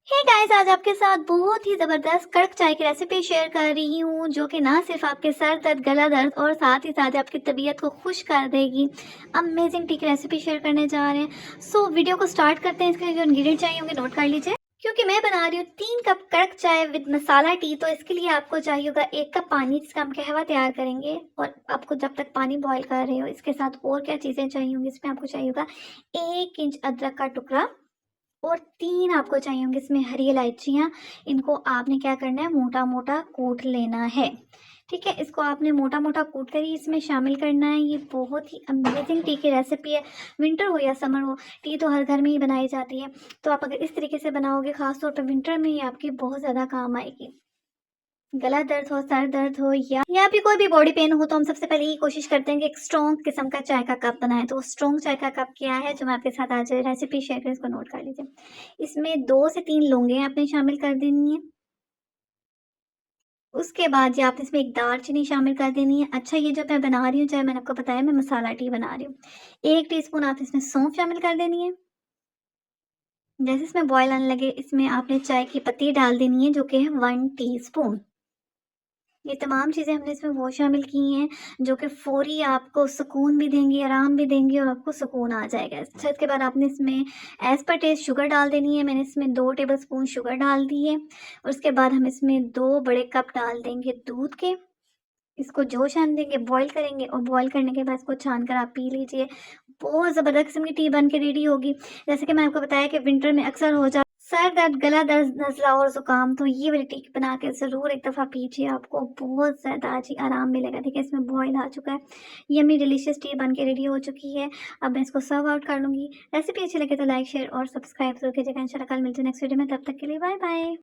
Hey guys, आज आपके साथ बहुत ही ज़बरदस्त कड़क चाय की रेसिपी शेयर कर रही हूँ जो कि ना सिर्फ आपके सर दर्द, गला दर्द और साथ ही साथ आपकी तबीयत को खुश कर देगी। अमेजिंग टी की रेसिपी शेयर करने जा रहे हैं। सो वीडियो को स्टार्ट करते हैं। इसके लिए जो इंग्रेडिएंट चाहिए होंगे नोट कर लीजिए। क्योंकि मैं बना रही हूँ 3 कप कड़क चाय विद मसाला टी, तो इसके लिए आपको चाहिए होगा 1 कप पानी जिसका हम कहवा तैयार करेंगे। और आपको जब तक पानी बॉईल कर रहे हो इसके साथ और क्या चीज़ें चाहिए होंगी, इसमें आपको चाहिए होगा 1 इंच अदरक का टुकड़ा और 3 आपको चाहिए होंगे इसमें हरी इलायचियाँ। इनको आपने क्या करना है, मोटा-मोटा कूट लेना है। ठीक है, इसको आपने मोटा-मोटा कूट कर ही इसमें शामिल करना है। ये बहुत ही अमेजिंग टी की रेसिपी है। विंटर हो या समर हो, टी तो हर घर में ही बनाई जाती है। तो आप अगर इस तरीके से बनाओगे, ख़ास तौर पे विंटर में, ये आपकी बहुत ज़्यादा काम आएगी। गला दर्द हो, सर दर्द हो या फिर कोई भी बॉडी पेन हो, तो हम सबसे पहले ये कोशिश करते हैं कि एक स्ट्रॉन्ग किस्म का चाय का कप बनाएं। तो स्ट्रॉन्ग चाय का कप क्या है जो मैं आपके साथ आज रेसिपी शेयर करें, इसको नोट कर लीजिए। इसमें 2 से 3 लौंगे आपने शामिल कर देनी है। उसके बाद जी आपने इसमें एक दालचीनी शामिल कर देनी है। अच्छा, ये जो मैं बना रही हूँ चाय, मैंने आपको बताया मैं मसाला टी बना रही हूँ। 1 टीस्पून आप इसमें सौंफ शामिल कर देनी है। जैसे इसमें बॉयल आने लगे, इसमें आपने चाय की पत्ती डाल देनी है जो कि है 1 टीस्पून। ये तमाम चीज़ें हमने इसमें वो शामिल की हैं जो कि फ़ौरी आपको सुकून भी देंगी, आराम भी देंगी और आपको सुकून आ जाएगा। अच्छा, इसके बाद आपने इसमें एज़ पर टेस्ट शुगर डाल देनी है। मैंने इसमें 2 टेबलस्पून शुगर डाल दी है और उसके बाद हम इसमें 2 बड़े कप डाल देंगे दूध के। इसको जोश आने देंगे, बॉयल करेंगे और बॉयल करने के बाद इसको छान कर आप पी लीजिए। बहुत ज़बरदस्त किस्म की टी बन के रेडी होगी। जैसे कि मैंने आपको बताया कि विंटर में अक्सर हो जा सर दर्द, गला दर्द, नज़ला और ज़ुकाम, तो ये वाली टी बना के ज़रूर एक दफ़ा पीजिए, आपको बहुत ज़्यादा जी आराम मिलेगा। देखिए, इसमें बॉयल आ चुका है। यम्मी डिलीशियस टी बन के रेडी हो चुकी है। अब मैं इसको सर्व आउट कर लूँगी। रेसिपी अच्छी लगे तो लाइक, शेयर और सब्सक्राइब ज़रूर कीजिएगा। इंशाल्लाह कल मिलते हैं नेक्स्ट वीडियो में। तब तक के लिए बाय बाय।